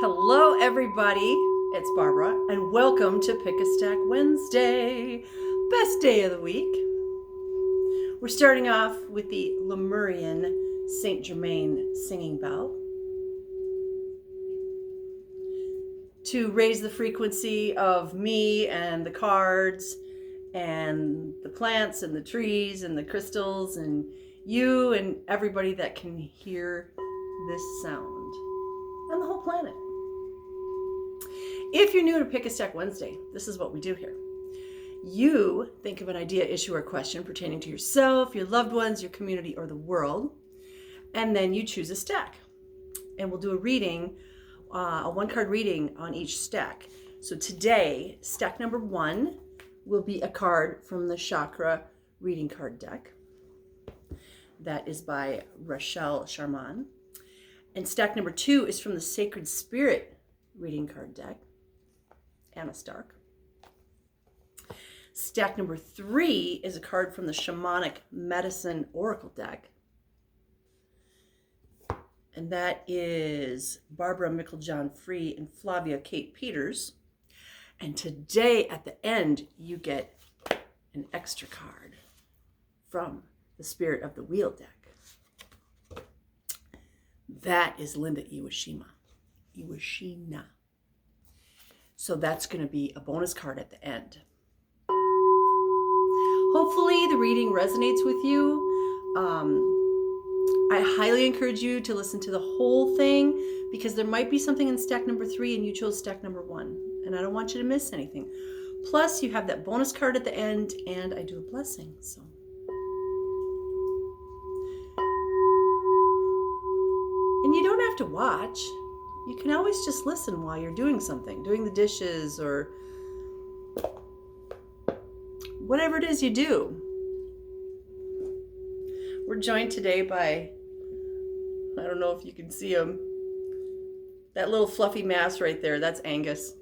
Hello, everybody. It's Barbara, and welcome to Pick a Stack Wednesday, best day of the week. We're starting off with the Lemurian Saint Germain singing bell to raise the frequency of me and the cards and the plants and the trees and the crystals and you and everybody that can hear this sound and the whole planet. If you're new to Pick a Stack Wednesday, this is what we do here. You think of an idea, issue, or question pertaining to yourself, your loved ones, your community, or the world, and then you choose a stack. And we'll do a reading, a one-card reading on each stack. So today, stack number 1 will be a card from the Chakra Reading Card deck. That is by Rachel Sharman. And stack number 2 is from the Sacred Spirit Reading Card deck, Anna Stark. Stack number 3 is a card from the Shamanic Medicine Oracle deck. And that is Barbara Micklejohn Free and Flavia Kate Peters. And today at the end, you get an extra card from the Spirit of the Wheel deck. That is Linda Iwashina. So that's going to be a bonus card at the end. Hopefully the reading resonates with you. I highly encourage you to listen to the whole thing because there might be something in stack number 3 and you chose stack number 1. And I don't want you to miss anything. Plus you have that bonus card at the end and I do a blessing. So and you don't have to watch. You can always just listen while you're doing something, doing the dishes or whatever it is you do. We're joined today by, I don't know if you can see him, that little fluffy mass right there, that's Angus.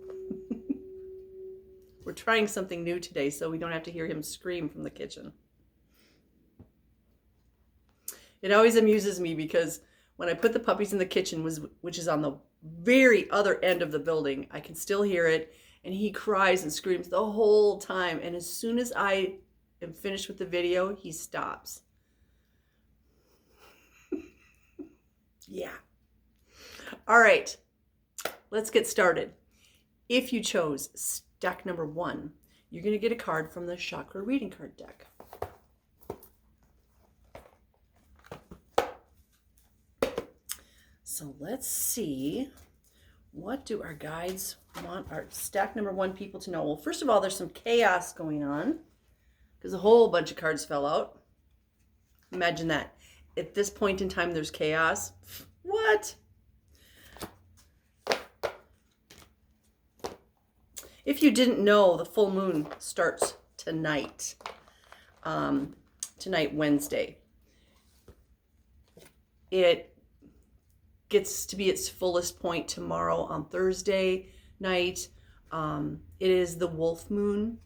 We're trying something new today so we don't have to hear him scream from the kitchen. It always amuses me because when I put the puppies in the kitchen, which is on the very other end of the building, I can still hear it, and he cries and screams the whole time. And as soon as I am finished with the video, he stops. Yeah. All right, let's get started. If you chose stack number 1, you're going to get a card from the Chakra Reading Card deck. So let's see, what do our guides want our stack number 1 people to know? Well, first of all, there's some chaos going on because a whole bunch of cards fell out. Imagine that. At this point in time, there's chaos. What? If you didn't know, the full moon starts tonight. Tonight, Wednesday. It gets to be its fullest point tomorrow on Thursday night. It is the wolf moon.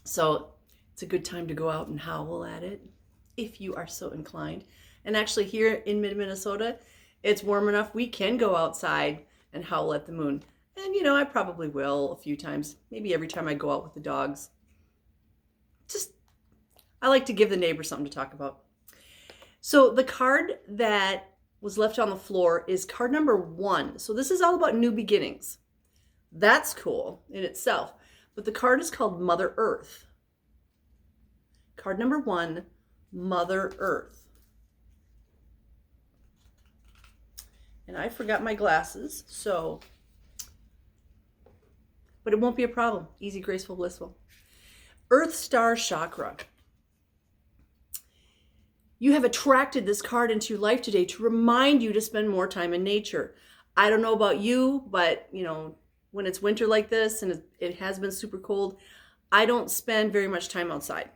So it's a good time to go out and howl at it if you are so inclined. And actually here in mid-Minnesota, it's warm enough we can go outside and howl at the moon. And you know, I probably will a few times, maybe every time I go out with the dogs. I like to give the neighbors something to talk about. So the card that was left on the floor is card number 1. So this is all about new beginnings. That's cool in itself. But the card is called Mother Earth. Card number 1, Mother Earth. And I forgot my glasses, so, but it won't be a problem. Easy, graceful, blissful. Earth Star Chakra. You have attracted this card into your life today to remind you to spend more time in nature. I don't know about you, but you know, when it's winter like this and it has been super cold, I don't spend very much time outside.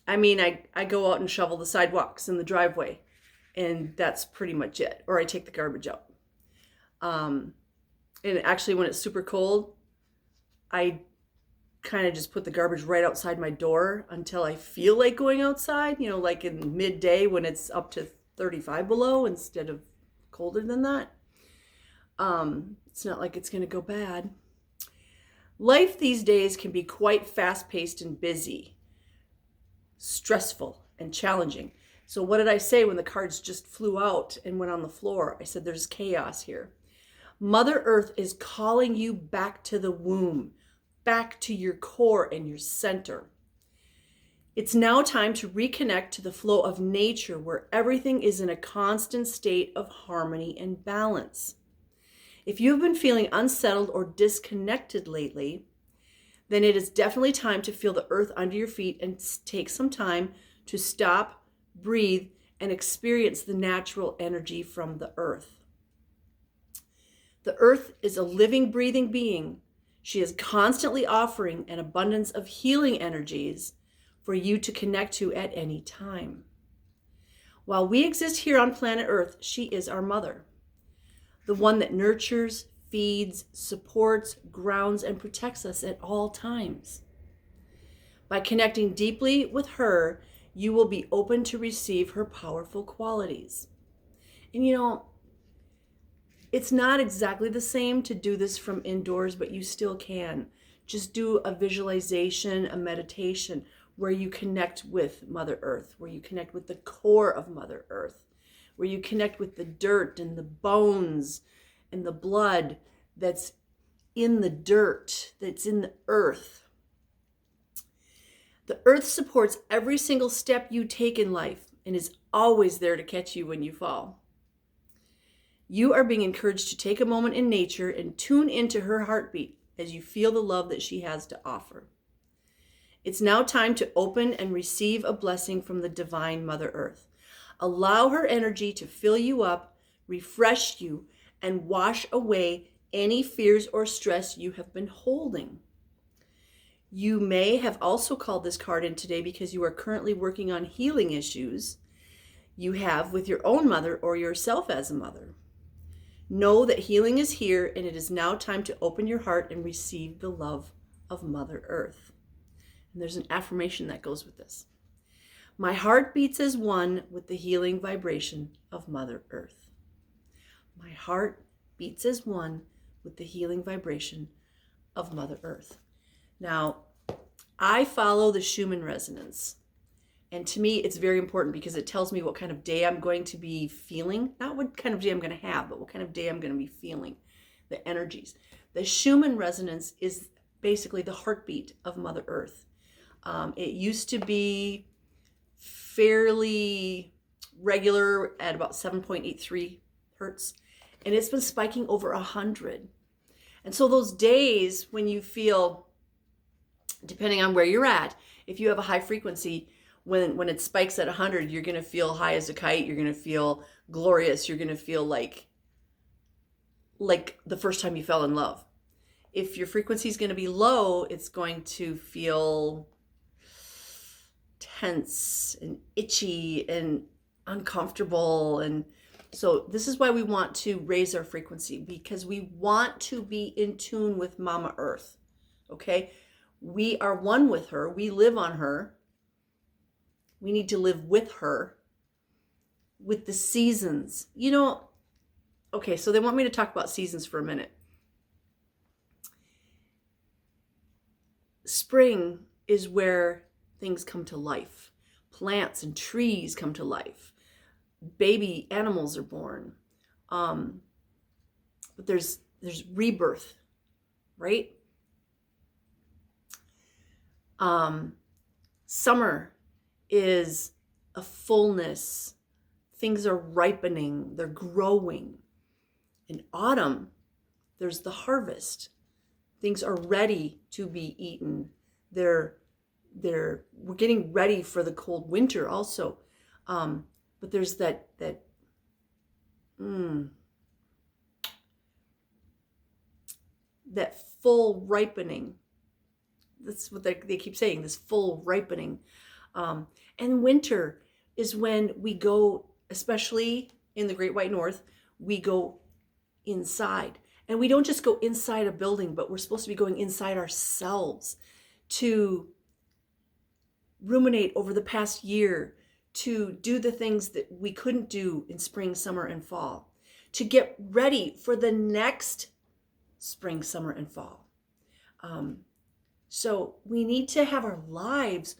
I mean, I go out and shovel the sidewalks in the driveway, and that's pretty much it. Or I take the garbage out. And actually, when it's super cold, I kind of just put the garbage right outside my door until I feel like going outside, you know, like in midday when it's up to 35 below instead of colder than that. It's not like it's going to go bad. Life these days can be quite fast-paced and busy, stressful and challenging. So what did I say when the cards just flew out and went on the floor? I said there's chaos here. Mother Earth is calling you back to the womb, back to your core and your center. It's now time to reconnect to the flow of nature where everything is in a constant state of harmony and balance. If you've been feeling unsettled or disconnected lately, then it is definitely time to feel the earth under your feet and take some time to stop, breathe, and experience the natural energy from the earth. The earth is a living, breathing being. She is constantly offering an abundance of healing energies for you to connect to at any time. While we exist here on planet Earth, she is our mother, the one that nurtures, feeds, supports, grounds, and protects us at all times. By connecting deeply with her, you will be open to receive her powerful qualities. And you know, it's not exactly the same to do this from indoors, but you still can. Just do a visualization, a meditation where you connect with Mother Earth, where you connect with the core of Mother Earth, where you connect with the dirt and the bones and the blood that's in the dirt, that's in the earth. The earth supports every single step you take in life and is always there to catch you when you fall. You are being encouraged to take a moment in nature and tune into her heartbeat as you feel the love that she has to offer. It's now time to open and receive a blessing from the divine Mother Earth. Allow her energy to fill you up, refresh you, and wash away any fears or stress you have been holding. You may have also called this card in today because you are currently working on healing issues you have with your own mother or yourself as a mother. Know that healing is here, and it is now time to open your heart and receive the love of Mother Earth. And there's an affirmation that goes with this. My heart beats as one with the healing vibration of Mother Earth. My heart beats as one with the healing vibration of Mother Earth. Now, I follow the Schumann resonance. And to me, it's very important because it tells me what kind of day I'm going to be feeling. Not what kind of day I'm going to have, but what kind of day I'm going to be feeling, the energies. The Schumann resonance is basically the heartbeat of Mother Earth. It used to be fairly regular at about 7.83 hertz, and it's been spiking over 100. And so those days when you feel, depending on where you're at, if you have a high frequency, when it spikes at 100, you're going to feel high as a kite. You're going to feel glorious. You're going to feel like the first time you fell in love. If your frequency is going to be low, it's going to feel tense and itchy and uncomfortable. And so this is why we want to raise our frequency, because we want to be in tune with Mama Earth. Okay? We are one with her. We live on her. We need to live with her, with the seasons. You know, okay, so they want me to talk about seasons for a minute. Spring is where things come to life. Plants and trees come to life. Baby animals are born. But there's rebirth, right? Summer is a fullness. Things are ripening, they're growing. In autumn, there's the harvest. Things are ready to be eaten. We're getting ready for the cold winter also. But there's that full ripening. That's what they keep saying, this full ripening. And winter is when we go, especially in the Great White North, we go inside. And we don't just go inside a building, but we're supposed to be going inside ourselves to ruminate over the past year, to do the things that we couldn't do in spring, summer, and fall, to get ready for the next spring, summer, and fall. So we need to have our lives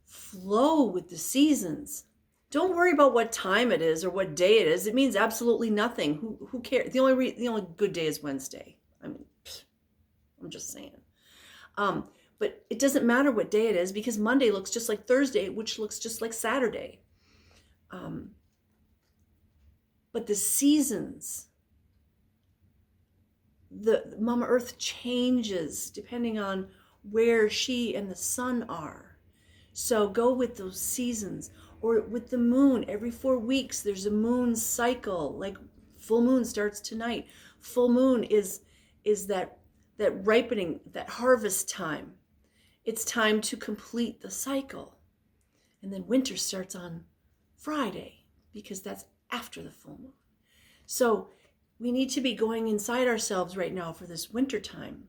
flow with the seasons. Don't worry about what time it is or what day it is. It means absolutely nothing. Who cares? The only good day is Wednesday. I mean, I'm just saying. But it doesn't matter what day it is, because Monday looks just like Thursday, which looks just like Saturday. But the seasons, the Mama Earth changes depending on where she and the sun are. So go with those seasons. Or with the moon, every 4 weeks there's a moon cycle. Like full moon starts tonight. Full moon is that ripening, that harvest time. It's time to complete the cycle. And then winter starts on Friday, because that's after the full moon. So we need to be going inside ourselves right now for this winter time.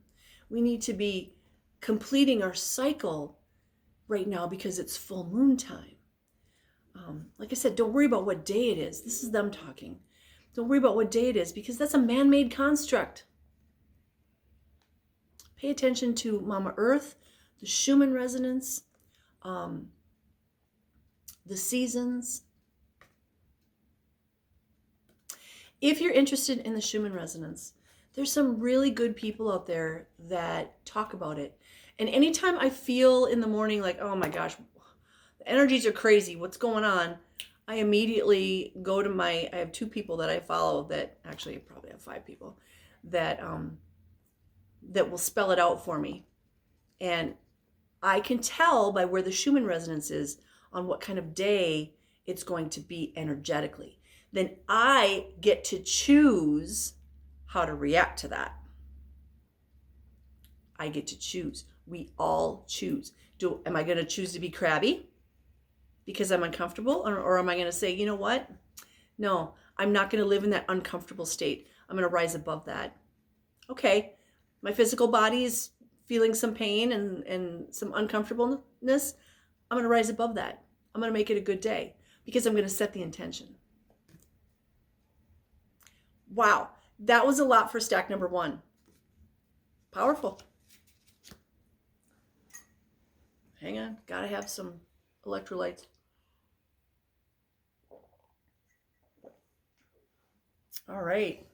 We need to be completing our cycle right now because it's full moon time. Like I said, don't worry about what day it is. This is them talking. Don't worry about what day it is, because that's a man-made construct. Pay attention to Mama Earth, the Schumann resonance, the seasons. If you're interested in the Schumann resonance, there's some really good people out there that talk about it. And anytime I feel in the morning like, oh my gosh, the energies are crazy, what's going on? I immediately go to I have 2 people that I follow, that actually I probably have 5 people that will spell it out for me. And I can tell by where the Schumann resonance is on what kind of day it's going to be energetically. Then I get to choose how to react to that. I get to choose. We all choose. Am I going to choose to be crabby because I'm uncomfortable? Or am I going to say, you know what? No, I'm not going to live in that uncomfortable state. I'm going to rise above that. Okay, my physical body is feeling some pain and some uncomfortableness. I'm going to rise above that. I'm going to make it a good day because I'm going to set the intention. Wow, that was a lot for stack number 1. Powerful. Hang on, gotta have some electrolytes. All right,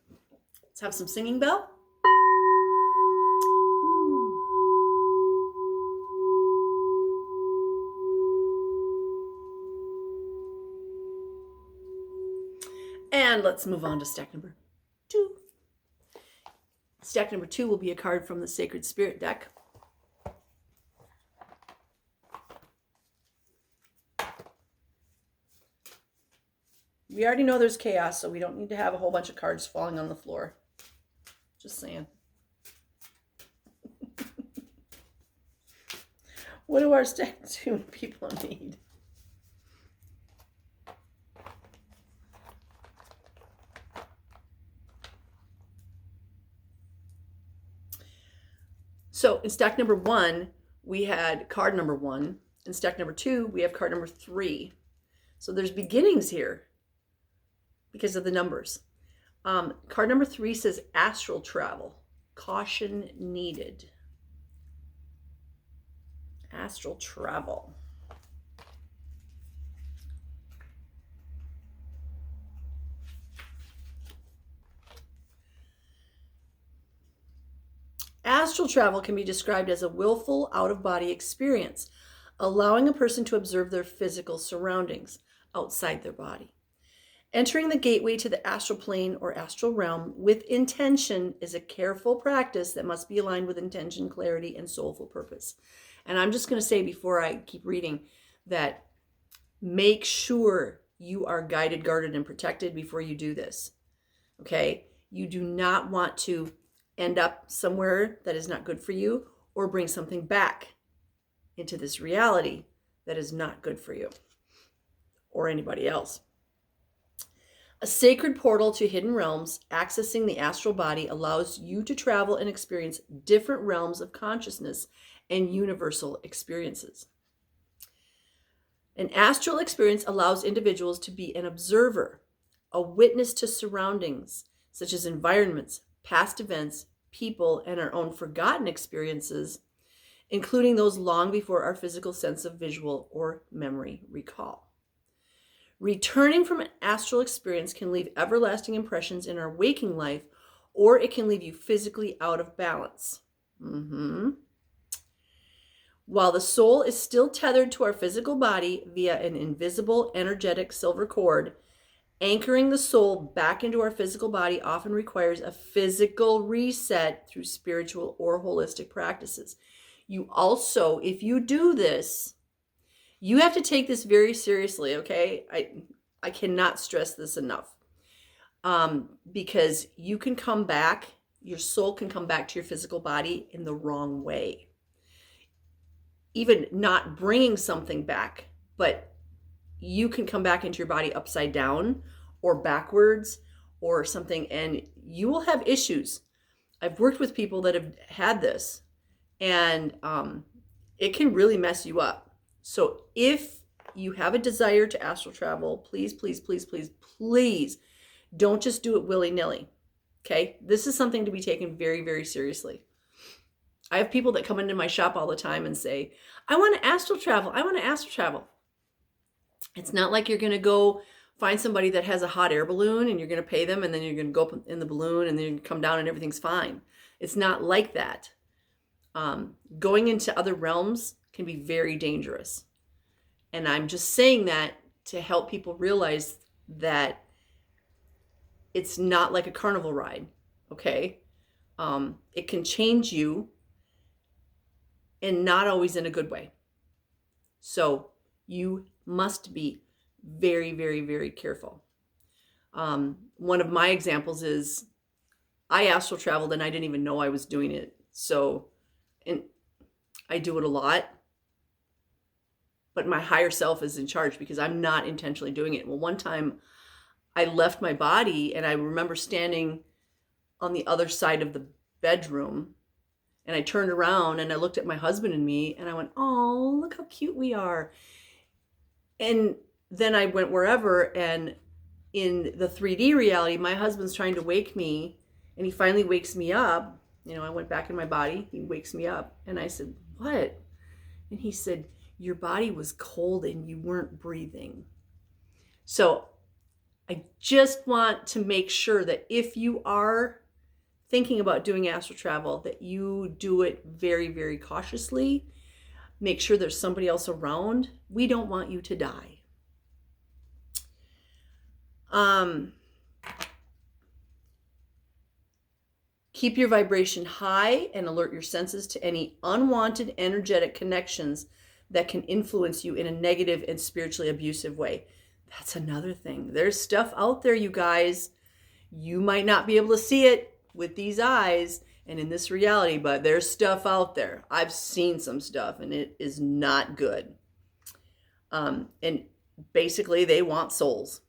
let's have some singing bell. And let's move on to stack number 2. Stack number 2 will be a card from the Sacred Spirit deck. We already know there's chaos, so we don't need to have a whole bunch of cards falling on the floor. Just saying. What do our stack 2 people need? So in stack number 1, we had card number 1. In stack number 2, we have card number 3. So there's beginnings here because of the numbers. Card number 3 says astral travel. Caution needed. Astral travel. Astral travel can be described as a willful out-of-body experience, allowing a person to observe their physical surroundings outside their body. Entering the gateway to the astral plane or astral realm with intention is a careful practice that must be aligned with intention, clarity, and soulful purpose. And I'm just going to say before I keep reading that make sure you are guided, guarded, and protected before you do this. Okay? You do not want to end up somewhere that is not good for you or bring something back into this reality that is not good for you or anybody else. A sacred portal to hidden realms, accessing the astral body, allows you to travel and experience different realms of consciousness and universal experiences. An astral experience allows individuals to be an observer a witness to surroundings, such as environments, past events, people, and our own forgotten experiences, including those long before our physical sense of visual or memory recall. Returning from an astral experience can leave everlasting impressions in our waking life, or it can leave you physically out of balance. While the soul is still tethered to our physical body via an invisible, energetic silver cord, anchoring the soul back into our physical body often requires a physical reset through spiritual or holistic practices. You also, if you do this, you have to take this very seriously, okay? I cannot stress this enough. Because you can come back, your soul can come back to your physical body in the wrong way. Even not bringing something back, but you can come back into your body upside down or backwards or something, and you will have issues. I've worked with people that have had this, and it can really mess you up. So if you have a desire to astral travel, please, please, please, please, please don't just do it willy-nilly. Okay? This is something to be taken very, very seriously. I have people that come into my shop all the time and say, I want to astral travel. I want to astral travel. It's not like you're going to go find somebody that has a hot air balloon and you're going to pay them and then you're going to go up in the balloon and then you come down and everything's fine. It's not like that. Going into other realms can be very dangerous. And I'm just saying that to help people realize that it's not like a carnival ride, okay? It can change you, and not always in a good way. So you must be very, very, very careful. One of my examples is I astral traveled and I didn't even know I was doing it. So, and I do it a lot, but my higher self is in charge because I'm not intentionally doing it. Well, one time I left my body and I remember standing on the other side of the bedroom, and I turned around and I looked at my husband and me and I went, oh, look how cute we are. And then I went wherever, and in the 3D reality, my husband's trying to wake me, and he finally wakes me up. You know, I went back in my body, he wakes me up, and I said, what? And he said, your body was cold and you weren't breathing. So I just want to make sure that if you are thinking about doing astral travel, that you do it very, very cautiously. Make sure there's somebody else around. We don't want you to die. Keep your vibration high and alert your senses to any unwanted energetic connections that can influence you in a negative and spiritually abusive way. That's another thing. There's stuff out there, you guys. You might not be able to see it with these eyes and in this reality, but there's stuff out there. I've seen some stuff and it is not good. And basically they want souls.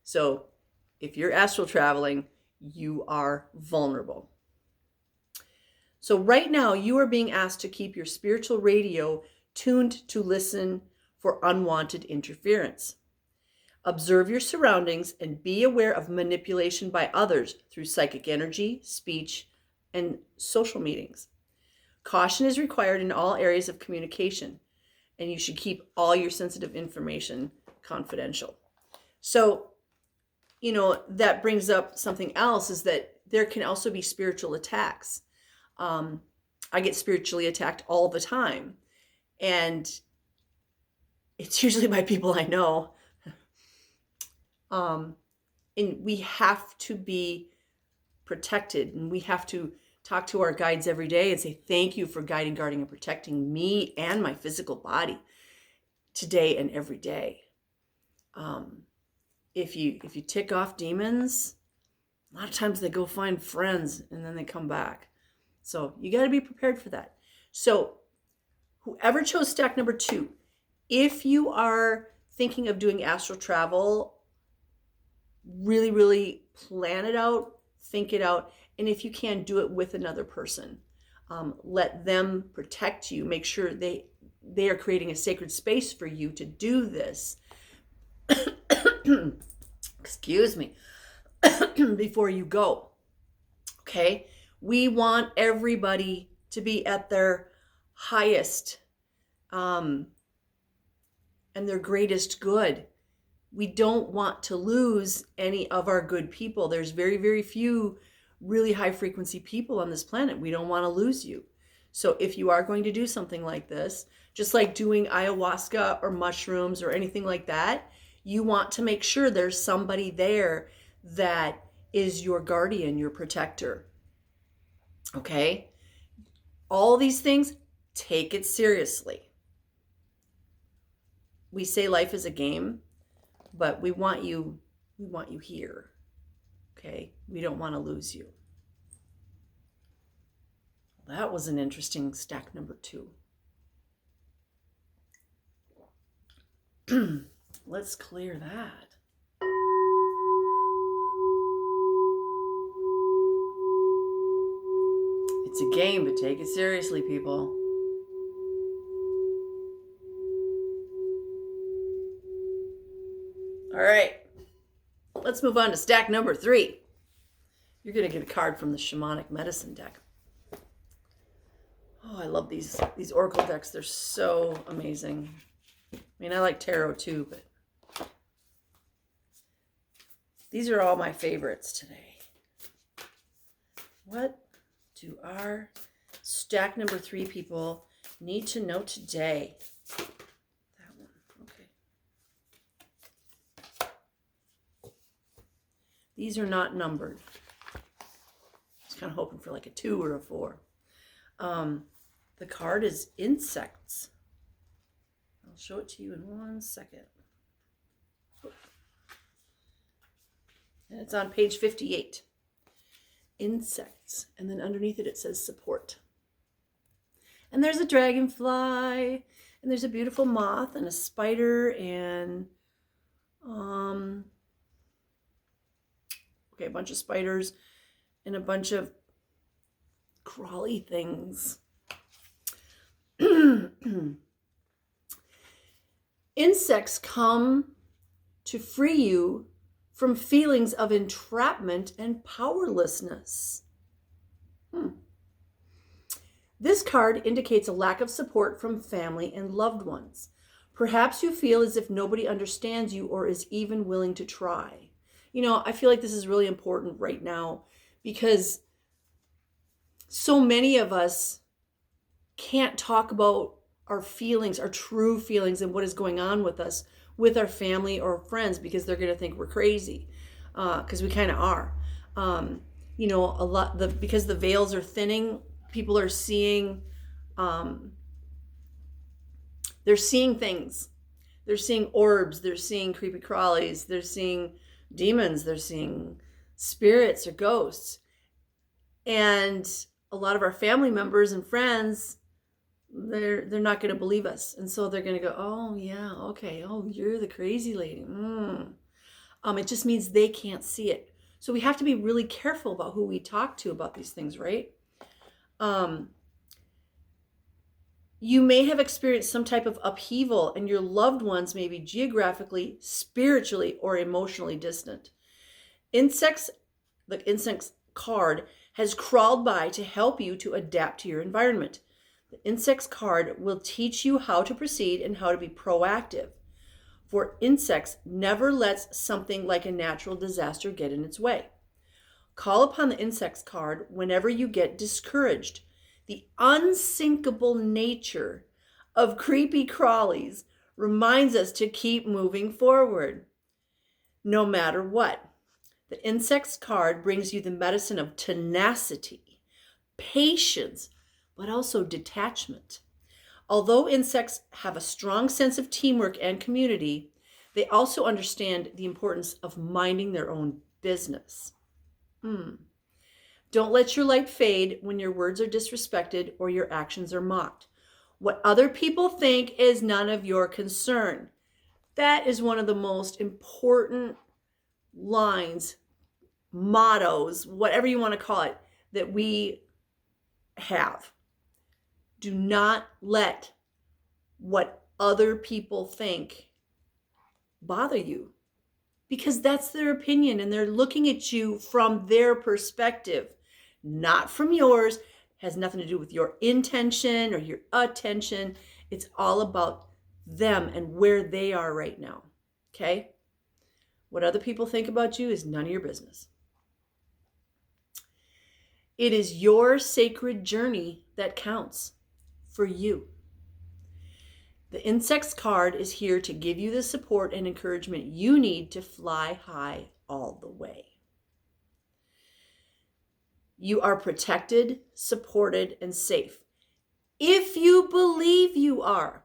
So if you're astral traveling, you are vulnerable. So right now you are being asked to keep your spiritual radio tuned to listen for unwanted interference. Observe your surroundings and be aware of manipulation by others through psychic energy, speech, and social meetings. Caution is required in all areas of communication, and you should keep all your sensitive information confidential. So, you know, that brings up something else, is that there can also be spiritual attacks. I get spiritually attacked all the time, and it's usually by people I know. And we have to be protected, and we have to talk to our guides every day and say, thank you for guiding, guarding, and protecting me and my physical body today and every day. If you tick off demons, a lot of times they go find friends and then they come back. So you got to be prepared for that. So whoever chose stack number 2, if you are thinking of doing astral travel, really, really plan it out, think it out. And if you can, do it with another person. Let them protect you. Make sure they are creating a sacred space for you to do this. excuse me, before you go. Okay? We want everybody to be at their highest and their greatest good. We don't want to lose any of our good people. There's very, very few really high frequency people on this planet. We don't want to lose you. So if you are going to do something like this, just like doing ayahuasca or mushrooms or anything like that, you want to make sure there's somebody there that is your guardian, your protector. Okay? All these things, take it seriously. We say life is a game, but we want you here. Okay? We don't want to lose you. That was an interesting stack number 2. Let's clear that. It's a game, but take it seriously, people. All right. Let's move on to stack number 3. You're going to get a card from the Shamanic Medicine deck. Oh, I love these Oracle decks. They're so amazing. I mean, I like tarot too, but these are all my favorites today. What do our stack number 3 people need to know today? That one, okay. These are not numbered. I was kind of hoping for like a 2 or a 4. The card is insects. I'll show it to you in 1 second. And it's on page 58. Insects. And then underneath it, it says support. And there's a dragonfly. And there's a beautiful moth and a spider and a bunch of spiders and a bunch of crawly things. Insects come to free you from feelings of entrapment and powerlessness. This card indicates a lack of support from family and loved ones. Perhaps you feel as if nobody understands you or is even willing to try. You know, I feel like this is really important right now because so many of us can't talk about our feelings, our true feelings, and what is going on with us, with our family or friends, because they're going to think we're crazy, because we kind of are. You know, because the veils are thinning, people are seeing, they're seeing things. They're seeing orbs. They're seeing creepy crawlies. They're seeing demons. They're seeing spirits or ghosts. And a lot of our family members and friends, they're not going to believe us. And so they're going to go, oh, yeah, okay. Oh, you're the crazy lady. It just means they can't see it. So we have to be really careful about who we talk to about these things, right? You may have experienced some type of upheaval and your loved ones may be geographically, spiritually, or emotionally distant. The insects card has crawled by to help you to adapt to your environment. The insects card will teach you how to proceed and how to be proactive. For insects never lets something like a natural disaster get in its way. Call upon the insects card whenever you get discouraged. The unsinkable nature of creepy crawlies reminds us to keep moving forward, no matter what. The insects card brings you the medicine of tenacity, patience, but also detachment. Although insects have a strong sense of teamwork and community, they also understand the importance of minding their own business. Don't let your light fade when your words are disrespected or your actions are mocked. What other people think is none of your concern. That is one of the most important lines, mottos, whatever you want to call it, that we have. Do not let what other people think bother you, because that's their opinion and they're looking at you from their perspective, not from yours. It has nothing to do with your intention or your attention. It's all about them and where they are right now. Okay? What other people think about you is none of your business. It is your sacred journey that counts for you. The Insects card is here to give you the support and encouragement you need to fly high all the way. You are protected, supported, and safe. If you believe you are.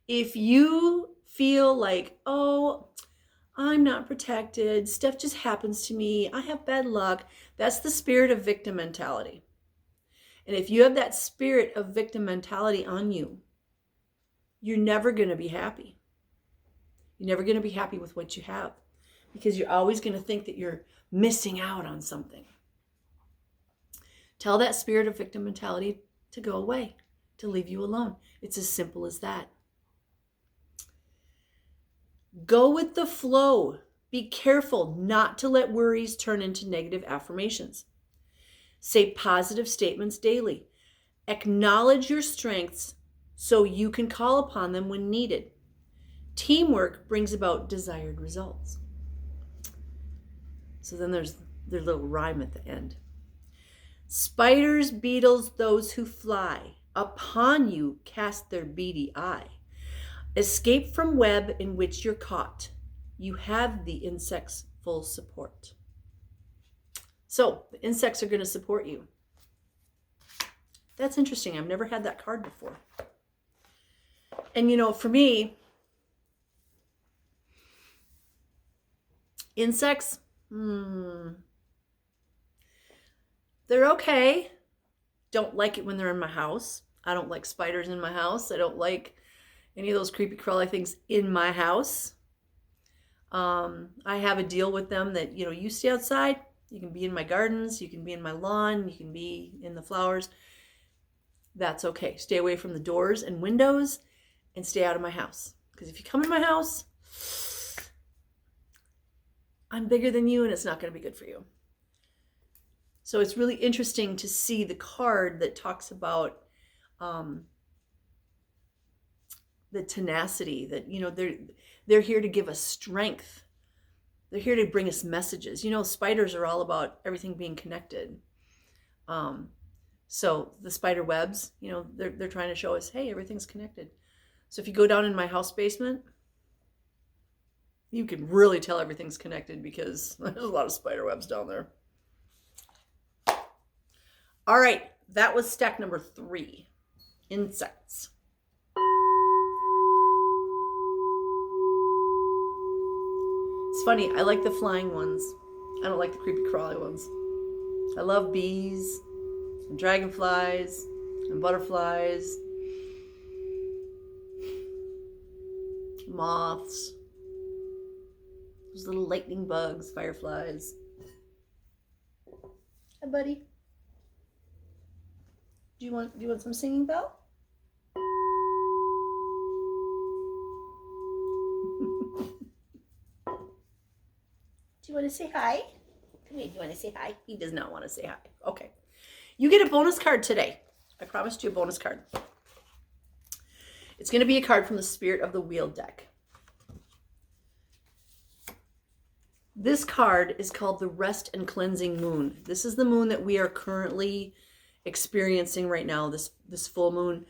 If you feel like, oh, I'm not protected, stuff just happens to me, I have bad luck, that's the spirit of victim mentality. And if you have that spirit of victim mentality on you, you're never going to be happy. You're never going to be happy with what you have because you're always going to think that you're missing out on something. Tell that spirit of victim mentality to go away, to leave you alone. It's as simple as that. Go with the flow. Be careful not to let worries turn into negative affirmations. Say positive statements daily. Acknowledge your strengths so you can call upon them when needed. Teamwork brings about desired results. So then there's their little rhyme at the end. Spiders, beetles, those who fly, upon you cast their beady eye. Escape from web in which you're caught. You have the insects' full support. So the insects are going to support you. That's interesting. I've never had that card before. And for me, insects, they're okay. Don't like it when they're in my house. I don't like spiders in my house. I don't like any of those creepy crawly things in my house. I have a deal with them that, you stay outside. You can be in my gardens. You can be in my lawn. You can be in the flowers. That's okay. Stay away from the doors and windows and stay out of my house. Because if you come in my house, I'm bigger than you and it's not going to be good for you. So it's really interesting to see the card that talks about the tenacity that, they're here to give us strength. They're here to bring us messages. Spiders are all about everything being connected. So the spider webs, they're trying to show us, hey, everything's connected. So if you go down in my house basement, you can really tell everything's connected because there's a lot of spider webs down there. All right, that was stack number 3, insects. It's funny, I like the flying ones. I don't like the creepy crawly ones. I love bees and dragonflies and butterflies, moths, those little lightning bugs, fireflies. Hi, buddy. Do you want some singing bell? Do you want to say hi? Come here, do you want to say hi? He does not want to say hi. Okay. You get a bonus card today. I promised you a bonus card. It's going to be a card from the Spirit of the Wheel deck. This card is called the Rest and Cleansing Moon. This is the moon that we are currently experiencing right now, this full moon.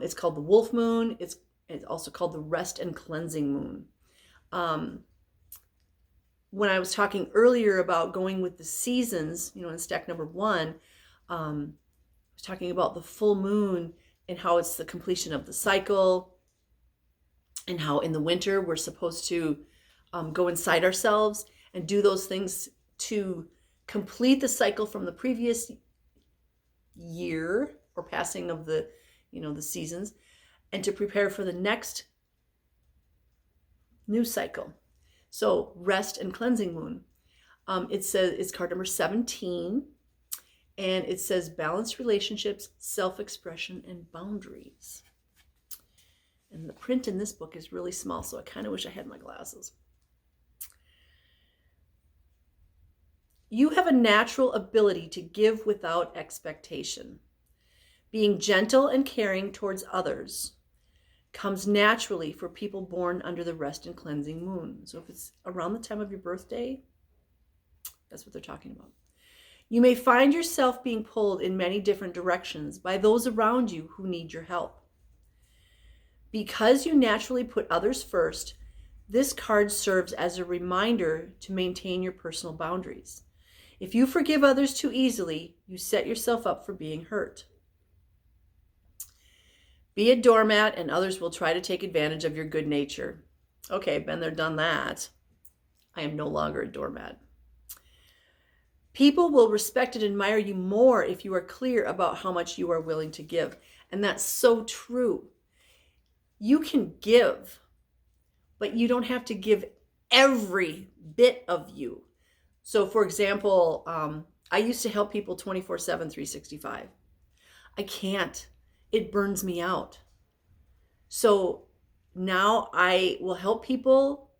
It's called the Wolf Moon. It's also called the Rest and Cleansing Moon. When I was talking earlier about going with the seasons, in stack number 1, I was talking about the full moon and how it's the completion of the cycle, and how in the winter we're supposed to go inside ourselves and do those things to complete the cycle from the previous year or passing of the seasons, and to prepare for the next new cycle. So Rest and Cleansing Moon. It says it's card number 17, and it says balanced relationships, self-expression, and boundaries. And the print in this book is really small, so I kind of wish I had my glasses. You have a natural ability to give without expectation. Being gentle and caring towards others comes naturally for people born under the rest and cleansing moon. So if it's around the time of your birthday, that's what they're talking about. You may find yourself being pulled in many different directions by those around you who need your help. Because you naturally put others first, this card serves as a reminder to maintain your personal boundaries. If you forgive others too easily, you set yourself up for being hurt. Be a doormat and others will try to take advantage of your good nature. Okay, been there, done that. I am no longer a doormat. People will respect and admire you more if you are clear about how much you are willing to give. And that's so true. You can give, but you don't have to give every bit of you. So for example, I used to help people 24/7, 365. I can't. It burns me out. So now I will help people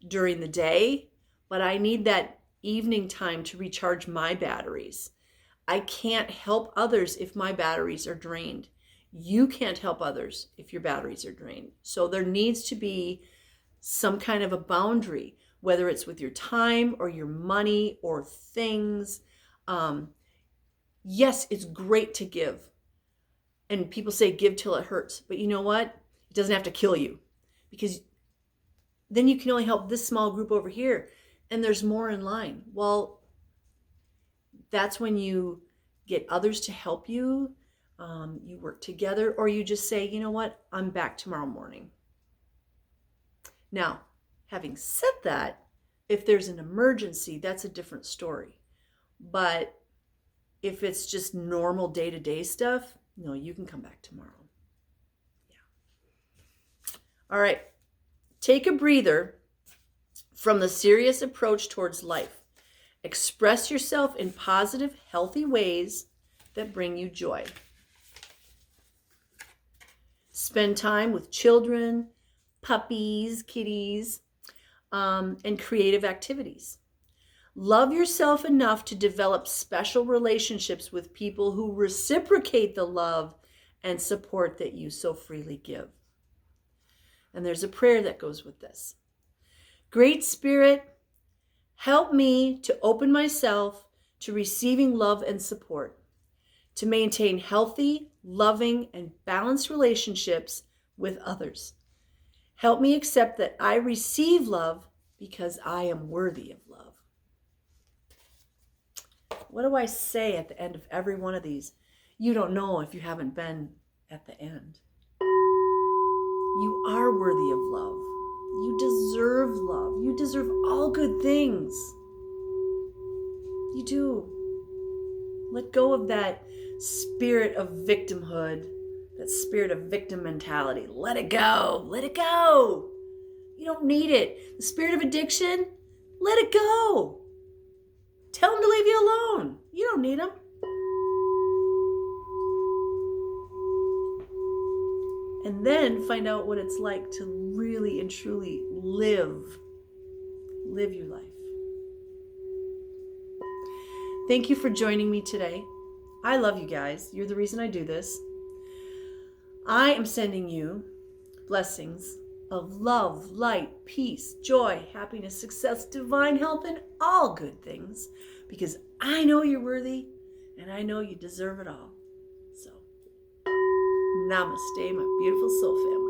during the day, but I need that evening time to recharge my batteries. I can't help others if my batteries are drained. You can't help others if your batteries are drained. So there needs to be some kind of a boundary, whether it's with your time or your money or things. Yes, it's great to give. And people say give till it hurts. But you know what? It doesn't have to kill you, because then you can only help this small group over here and there's more in line. Well, that's when you get others to help you. You work together, or you just say, you know what? I'm back tomorrow morning. Now, having said that, if there's an emergency, that's a different story. But if it's just normal day-to-day stuff, no, you can come back tomorrow. Yeah. All right. Take a breather from the serious approach towards life. Express yourself in positive, healthy ways that bring you joy. Spend time with children, puppies, kitties, and creative activities. Love yourself enough to develop special relationships with people who reciprocate the love and support that you so freely give. And there's a prayer that goes with this. Great Spirit, help me to open myself to receiving love and support, to maintain healthy, loving, and balanced relationships with others. Help me accept that I receive love because I am worthy of love. What do I say at the end of every one of these? You don't know if you haven't been at the end. You are worthy of love. You deserve love. You deserve all good things. You do. Let go of that spirit of victimhood, that spirit of victim mentality. Let it go. Let it go. You don't need it. The spirit of addiction, let it go. Tell them to leave you alone. You don't need them. And then find out what it's like to really and truly live your life. Thank you for joining me today. I love you guys. You're the reason I do this. I am sending you blessings of love, light, peace, joy, happiness, success, divine health, and all good things, because I know you're worthy and I know you deserve it all. So, namaste, my beautiful soul family.